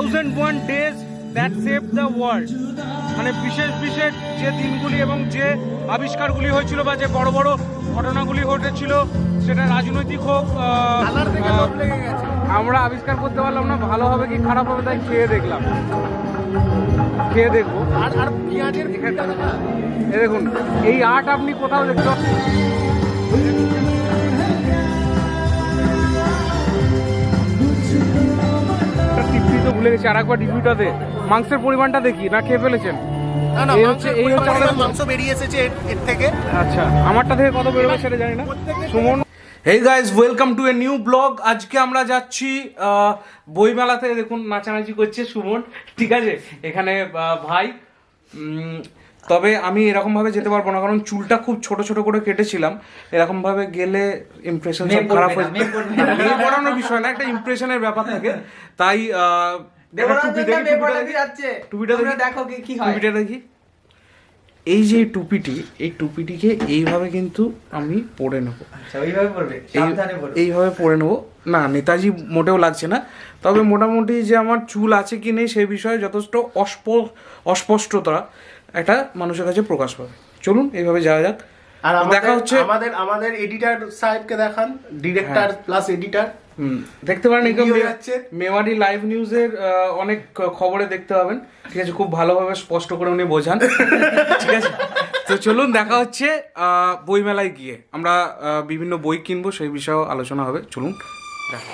1001 days that saved the world, মানে বিশেষ বিশেষ যে দিনগুলি এবং যে আবিষ্কারগুলি হয়েছিল বা যে বড় বড় ঘটনাগুলি ঘটেছিল, সেটা রাজনৈতিক হোক, আমরা আবিষ্কার করতে পারলাম না। ভালো হবে কি খারাপ হবে তাই খেয়ে দেখলাম, খেয়ে দেখবো। আর পেঁয়াজের এ দেখুন, এই আর্ট আপনি কোথাও দেখতে টিপি তো ভুলে গেছি, আর একবার রিভিউটাতে মাংসের পরিমাণটা দেখি না খেয়ে ফেলেছেন? এই হচ্ছে আমাদের মাংস বেরিয়ে এসেছে এর থেকে। আচ্ছা, আমারটা থেকে কত বেরোবে সেটা জানি না। Suman, hey guys, welcome to a new blog. আজকে আমরা যাচ্ছি বইমেলাতে। দেখুন নাচানাচি করছে সুমন, ঠিক আছে, এখানে ভাই। তবে আমি এরকমভাবে যেতে পারবো না, কারণ চুলটা খুব ছোট ছোট করে কেটেছিলাম। এরকমভাবে গেলে ইমপ্রেশন সব খারাপ হয়ে যাবে। মেয়ে পড়ানোর বিষয় না, একটা ইমপ্রেশনের ব্যাপার থাকে। তাই টুপিটা দেখি। এই যে টুপিটি, এই টুপিটিকে এইভাবে কিন্তু আমি পরে নেবো, এইভাবে পরে নেবো। না, নেতাজি মোটেও লাগছে না, তবে মোটামুটি যে আমার চুল আছে কি নেই সেই বিষয়ে যথেষ্ট অস্পষ্টতা একটা মানুষের কাছে প্রকাশ পাবে। চলুন এইভাবে যাওয়া যাক। আর দেখা হচ্ছে আমাদের এডিটর সাহেবকে দেখান, ডিরেক্টর প্লাস এডিটর। দেখতে পারেন মেওয়ারি লাইভ নিউজের অনেক খবরে দেখতে পাবেন, ঠিক আছে, খুব ভালোভাবে স্পষ্ট করে উনি বোঝান, ঠিক আছে। তো চলুন দেখা হচ্ছে বইমেলায় গিয়ে। আমরা বিভিন্ন বই কিনবো, সেই বিষয়েও আলোচনা হবে। চলুন দেখা।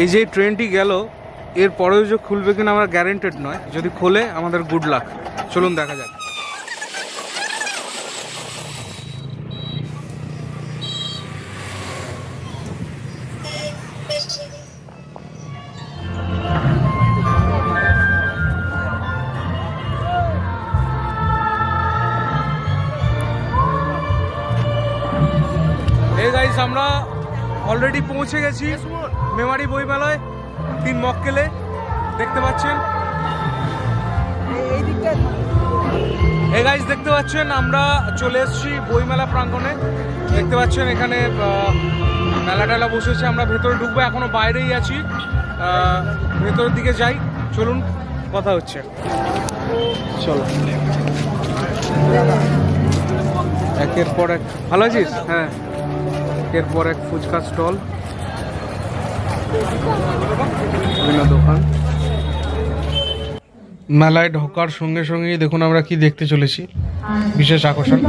এই যে ট্রেনটি গেল, এর পরেও যে খুলবে কিনা আমরা গ্যারেন্টেড নয়, যদি খোলে আমাদের গুড লাক। চলুন দেখা যাক। এই গাইস, আমরা অলরেডি পৌঁছে গেছি মেমারি বইমেলায়, 3 মক্কেলে দেখতে পাচ্ছেন। এই গাইস দেখতে পাচ্ছেন আমরা চলে এসেছি বইমেলা প্রাঙ্গণে। দেখতে পাচ্ছেন এখানে মেলা টেলা বসেছে। আমরা ভেতরে ঢুকবো, এখনো বাইরেই আছি, ভেতরের দিকে যাই। চলুন, কথা হচ্ছে। চলো, একের পর এক। ভালো আছিস? হ্যাঁ, একের পর এক ফুচকা স্টল, বিভিন্ন দোকান। মেলায় ঢোকার সঙ্গে সঙ্গেই দেখুন আমরা কি দেখতে চলেছি, বিশেষ আকর্ষণ।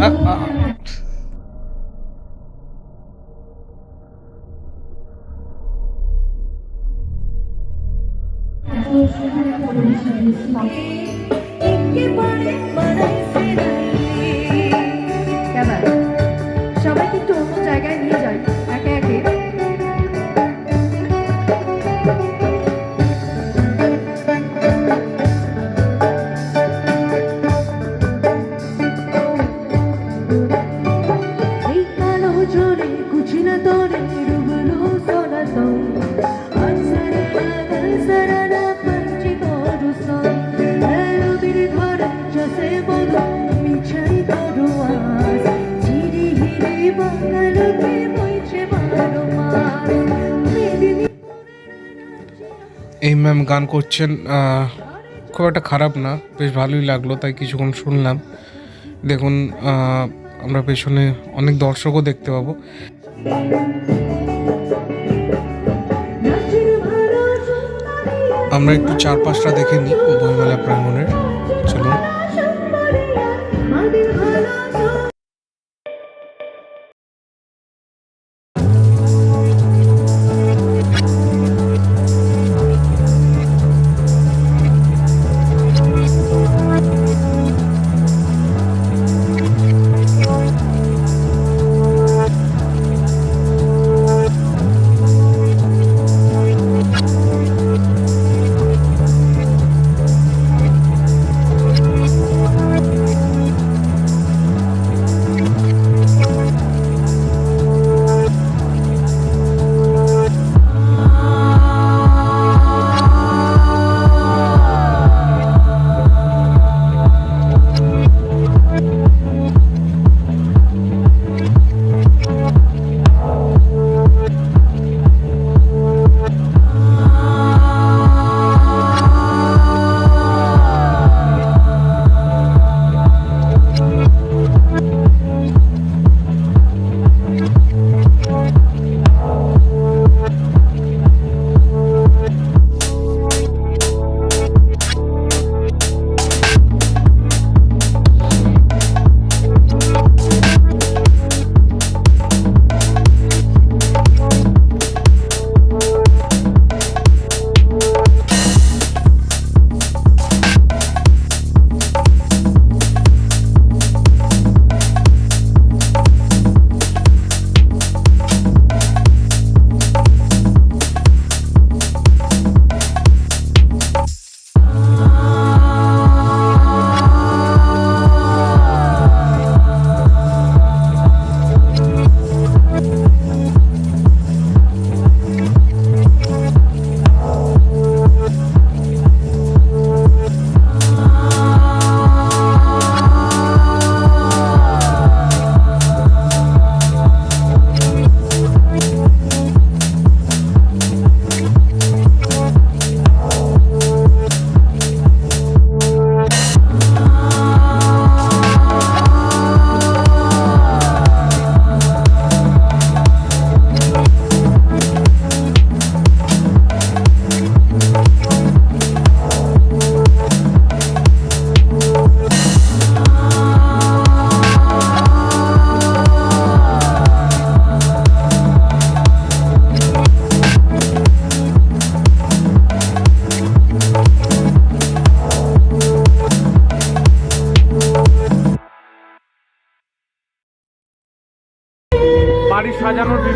সবাইকে একটু অন্য জায়গায় নিয়ে যাই একে একে। এই ম্যাম গান করছেন, খুব একটা খারাপ না, বেশ ভালোই লাগলো, তাই কিছুক্ষণ শুনলাম। দেখুন আমরা পেছনে অনেক দর্শকও দেখতে পাবো। আমরা একটু চারপাশটা দেখে নিই বইমেলা প্রাঙ্গণের। চলুন।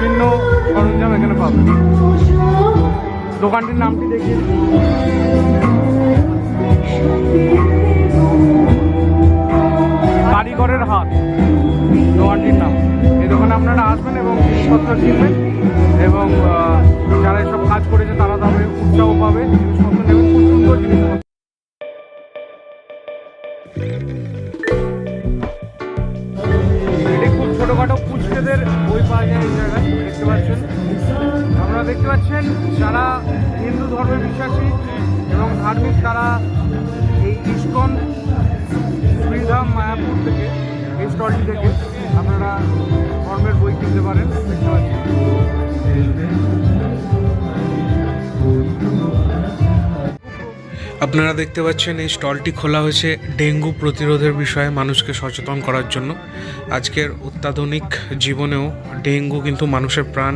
বিভিন্ন সরঞ্জাম এখানে পাবেন। দোকানটির নামটি দেখিয়ে দিই। কারিগরের হাত দোকানটির নাম। এই দোকানে আপনারা আসবেন এবং জিনিসপত্র কিনবেন এবং যারা এসব কাজ করেছে তারা তবে উৎসাহ পাবে, জিনিসপত্র নেবেন, খুব সুন্দর জিনিসপত্র। এটি খুব ছোটোখাটো পুচকেদের বই পাওয়া যায় এই জায়গায়, দেখতে পাচ্ছেন। আপনারা দেখতে পাচ্ছেন যারা হিন্দু ধর্মে বিশ্বাসী এবং ধার্মিক তারা এই ইস্কন শ্রীধাম মায়াপুর থেকে এই স্টলটি থেকে আপনারা ধর্মের বই কিনতে পারেন, দেখতে পাচ্ছেন। আপনারা দেখতে পাচ্ছেন এই স্টলটি খোলা হয়েছে ডেঙ্গু প্রতিরোধের বিষয়ে মানুষকে সচেতন করার জন্য। আজকের অত্যাধুনিক জীবনেও ডেঙ্গু কিন্তু মানুষের প্রাণ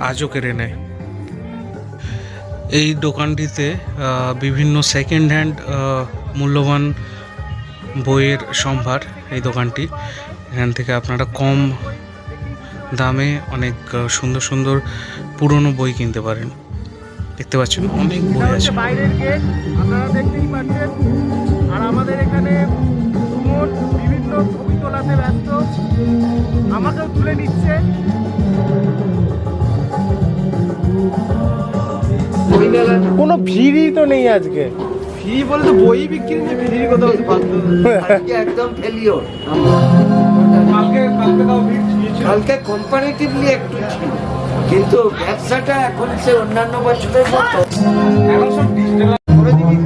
আজও কেড়ে নেয়। এই দোকানটিতে বিভিন্ন সেকেন্ড হ্যান্ড মূল্যবান বইয়ের সম্ভার এই দোকানটি। এখান থেকে আপনারা কম দামে অনেক সুন্দর সুন্দর পুরনো বই কিনতে পারেন, দেখতে পাচ্ছেন অনেক বই আছে। বাইরের গেট আপনারা দেখতেই পাচ্ছেন। আর আমাদের এখানে সুমন বিভিন্ন ছবি তোলাতে ব্যস্ত, আমাকেও তুলে নিচ্ছে। কোনো ভিড়ই তো নেই আজকে। ফ্রি বলে তো বই বিক্রি নেই, ফ্রি কথা বলতে বাধ্য। আজকে একদম ফেলিওর। কালকে তাও ভিড় ছিল। কালকে কম্পারেটিভলি একটু ছিল, কিন্তু ব্যবসাটা এখন সে অন্যান্য বছরের মতো এখন সব ডিজিটাল করে দিবি।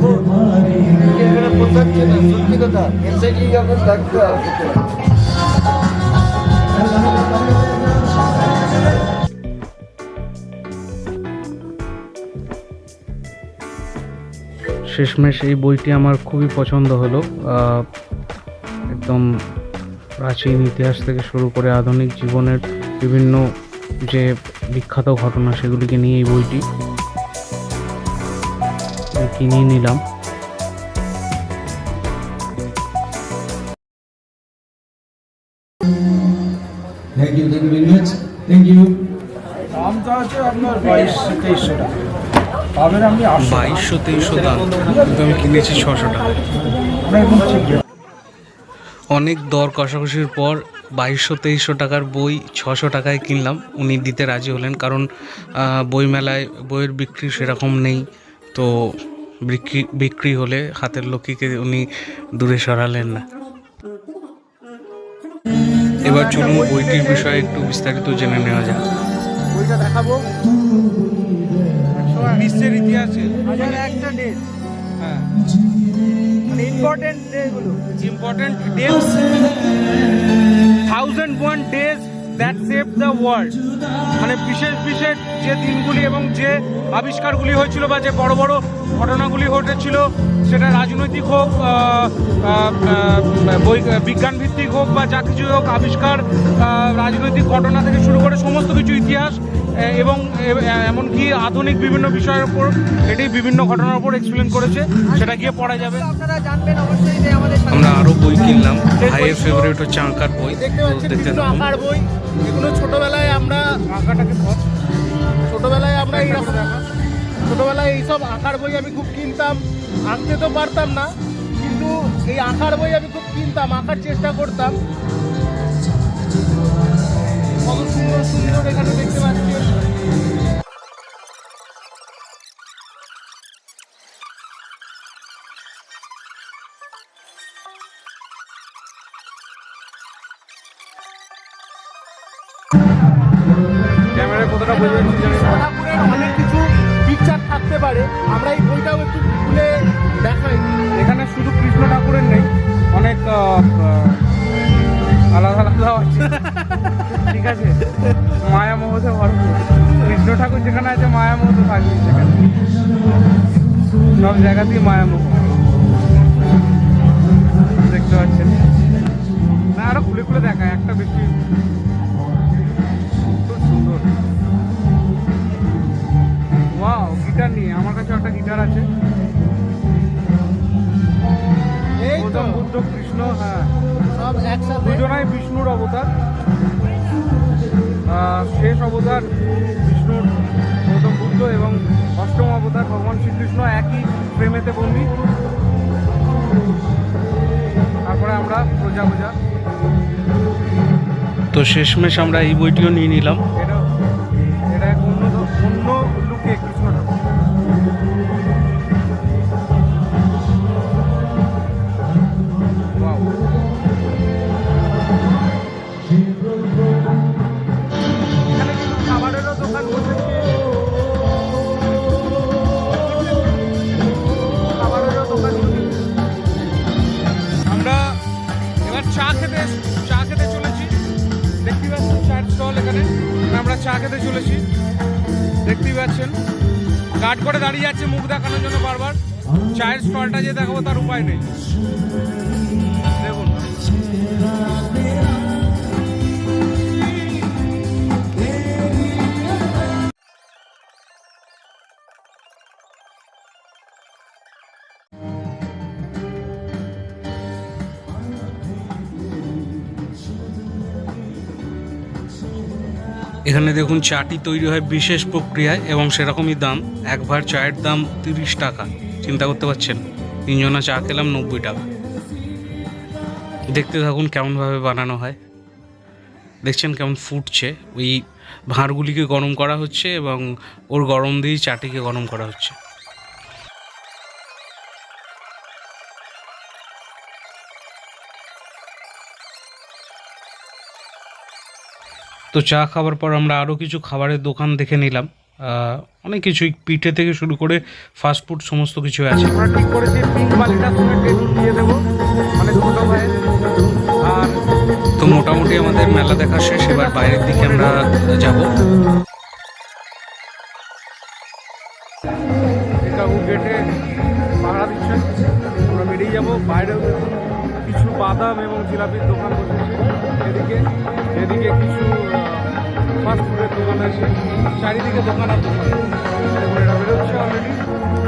এখানে পোষাচ্ছে না, সত্যি কথা। মেসেজই যখন থাকতে হবে। শেষমেশ এই বইটি আমার খুবই পছন্দ হলো। একদম প্রাচীন ইতিহাস থেকে শুরু করে আধুনিক জীবনের বিভিন্ন যে বিখ্যাত ঘটনা সেগুলিকে নিয়ে এই বইটি কিনে নিলাম। Thank you very much. Thank you. দামটা হচ্ছে আপনার 2200-2300 টাকা। পাবেন আপনি 2200-2300 দাম, কিন্তু আমি কিনেছি 600 টাকা। একদম ঠিক। অনেক দর কষাকষির পর 2200-2300 টাকার বই 600 টাকায় কিনলাম। উনি দিতে রাজি হলেন, কারণ বইমেলায় বইয়ের বিক্রি সেরকম নেই। তো বিক্রি হলে হাতের লক্ষ্মীকে উনি দূরে সরালেন না। এবার চলুন বইটির বিষয়ে একটু বিস্তারিত জেনে নেওয়া যাক। বইটা দেখাবো। বিশ্বের ইতিহাসে একটা ডেট, হ্যাঁ, ইম্পর্টেন্ট ডেগুলো, important days, 1001 days that saved the world, মানে বিশেষ বিশেষ যে দিনগুলি এবং যে আবিষ্কারগুলি হয়েছিল বা যে বড় বড় ঘটনাগুলি ঘটেছিল, সেটা রাজনৈতিক হোক, বিজ্ঞান ভিত্তিক হোক বা যা কিছু হোক, আবিষ্কার, রাজনৈতিক ঘটনা থেকে শুরু করে সমস্ত কিছু ইতিহাস এবং এমনকি আধুনিক বিভিন্ন বিষয়ের উপর এটি বিভিন্ন ঘটনার উপর এক্সপ্লেন করেছে। সেটা গিয়ে পড়া যাবে। আপনারা জানবেন অবশ্যই যে আমাদের আমরা আরও বই কিনলাম। ভাইয়ের ফেভারিট হচ্ছে আঁকার বই, দেখতে থাকুন। আঁকার বই এগুলো ছোটবেলায় আমরা আঁকাটাকে ছোটবেলায় এইসব আঁকার বই আমি খুব কিনতাম। আঁকতে তো পারতাম না, কিন্তু এই আঁকার বই আমি খুব কিনতাম, আঁকার চেষ্টা করতাম। কত সুন্দর সুন্দর এখানে দেখতে পাচ্ছি। ক্যামেরায় কতটা বোঝা যাচ্ছে জানি না। ঠাকুরের অনেক কিছু পিকচার থাকতে পারে, আমরা এই বইটাও একটু খুলে দেখাই। এখানে শুধু কৃষ্ণ ঠাকুরের নেই, অনেক আলাদা আলাদা আছে, ঠিক আছে। মায়ামোহতে ভরপুর। কৃষ্ণ ঠাকুর যেখানে আছে মায়ামোহ তো থাকবেই সেখানে, সব জায়গাতেই মায়ামোহ, দেখতে পাচ্ছেন না। আরো খুলে খুলে দেখায়, একটা বেশি খুব সুন্দর। ওয়াও, গিটার নিয়ে, আমার কাছে একটা গিটার আছে। গৌতম বুদ্ধ, কৃষ্ণ, হ্যাঁ, সব একসাথে। দুজনাই বিষ্ণুর অবতার। শেষ অবতার অবতার বিষ্ণুর, গৌতম বুদ্ধ এবং অষ্টম অবতার ভগবান শ্রীকৃষ্ণ একই প্রেমেতে বন্দী। তারপরে আমরা প্রজা। তো শেষমেশ আমরা এই বইটিও নিয়ে নিলাম। এটা এক অন্য লুকে কৃষ্ণ ঠাকুর। এখানে কিন্তু খাবারেরও দোকান বসেছে। আমরা এবার চা খেতে চলেছি। দেখতেই পাচ্ছেন চায়ের স্টল এখানে, আমরা চা খেতে চলেছি। দেখতেই পাচ্ছেন গার্ড করে দাঁড়িয়ে যাচ্ছে মুখ দেখানোর জন্য বারবার। চায়ের স্টলটা যে দেখাবো তার উপায় নেই। দেখুন এখানে দেখুন চাটি তৈরি হয় বিশেষ প্রক্রিয়ায় এবং সেরকমই দাম। এক ভার চায়ের দাম 30 টাকা। চিন্তা করতে পারছেন, 3 জনা চা খেলাম 90 টাকা। দেখতে থাকুন কেমনভাবে বানানো হয়। দেখছেন কেমন ফুটছে। ওই ভাঁড়গুলিকে গরম করা হচ্ছে এবং ওর গরম দিয়েই চাটিকে গরম করা হচ্ছে। তো চা খাওয়ার পর আমরা আরও কিছু খাবারের দোকান দেখে নিলাম। অনেক কিছুই, পিঠে থেকে শুরু করে ফাস্টফুড সমস্ত কিছু আছে। আমরা ঠিক করেছি পিঙ্ক বালিটার সঙ্গে টেবিল দিয়ে দেবো, মানে ছোটো ভাই। আর তো মোটামুটি আমাদের মেলা দেখা শেষ। এবার বাইরের দিকে আমরা যাব। কাকু গেটে পাহারা দিচ্ছেন, আমরা বেরিয়ে যাবো। বাইরেও কিছু বাদাম এবং জিলাপির দোকান বসেছে। এদিকে কিছু ফাস্টফুডের দোকান আছে। চারিদিকে দোকান আর দোকান। এটা বেরোচ্ছে অলরেডি।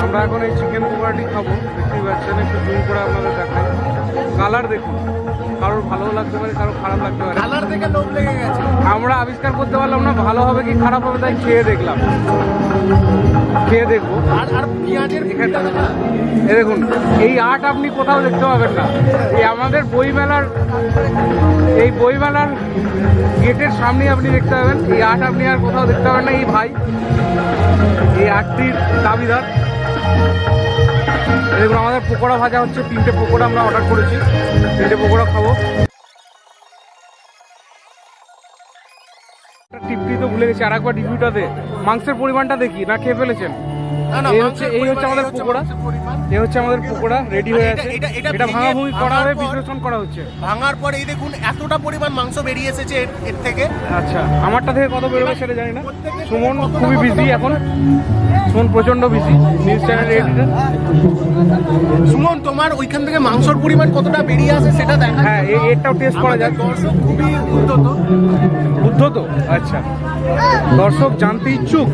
আমরা এখন এই চিকেন পকোড়াটি খাবো। দেখতেই পাচ্ছেন, একটু জুম করে আপনাদের দেখাই। কালার দেখুন, কারোর ভালো লাগতে পারে, কারোর খারাপ লাগতে পারে। কালার দেখে লোভ লেগে গেছে। আমরা আবিষ্কার করতে পারলাম না ভালো হবে কি খারাপ হবে, তাই খেয়ে দেখলাম। খেয়ে দেখবো। আর পেঁয়াজের এখানটা এই দেখুন, এই আর্ট আপনি কোথাও দেখতে পাবেন না। এই আমাদের বইমেলার গেটের সামনে আপনি দেখতে পাবেন। এই আর্ট আপনি আর কোথাও দেখতে পাবেন না। এই ভাই এই আর্টটির দাবিদার। দেখুন আমাদের পকোড়া ভাজা হচ্ছে। 3টে পকোড়া আমরা অর্ডার করেছি। 3টে পকোড়া খাবো। টিপটি তো ভুলে গেছি, আর একবার রিভিউটা দে। মাংসের পরিমাণটা দেখি, না খেয়ে ফেলেছেন? এই হচ্ছে আমাদের পকোড়া। এই হচ্ছে আমাদের পকোড়া রেডি হয়ে আছে। এটা ভাঙাভুঙি করা হয়ে বিশ্লেষণ করা হচ্ছে। ভাঙার পর এই দেখুন এতটা পরিমাণ মাংস বেরিয়ে এসেছে এর থেকে। আচ্ছা, আমারটা থেকে কত বেরোবে সেটা জানি না। সুমন খুবই বিজি এখন। সুমন প্রচন্ড বিজি, নিউজ চ্যানেলের এডিটর। সুমন, তোমার ওইখান থেকে মাংসর পরিমাণ কতটা বেরিয়ে আসে সেটা দেখা। হ্যাঁ, এটাও টেস্ট করা যায়। দর্শক খুবই উদ্ধত। আচ্ছা, দর্শক জানতে ইচ্ছুক,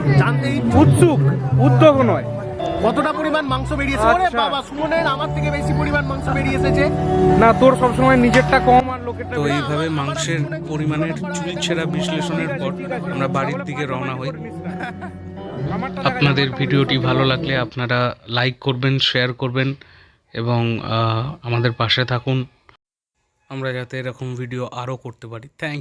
উদ্যোগ নয়। কতটা পরিমাণ মাংস বেরিয়েছে। ওরে আচ্ছা। বাবা, সুমনের আমার থেকে বেশি পরিমাণ মাংস বেরিয়ে এসেছে। না, তোর সবসময় নিজেরটা কম আর লোকেরটা। তো এইভাবে মাংসের পরিমাণের চুলছেরা বিশ্লেষণের পর আমরা বাড়ির দিকে রওনা হই। আপনাদের ভিডিওটি ভালো লাগলে আপনারা লাইক করবেন, শেয়ার করবেন এবং আমাদের পাশে থাকুন, আমরা যাতে এরকম ভিডিও আরও করতে পারি। থ্যাংক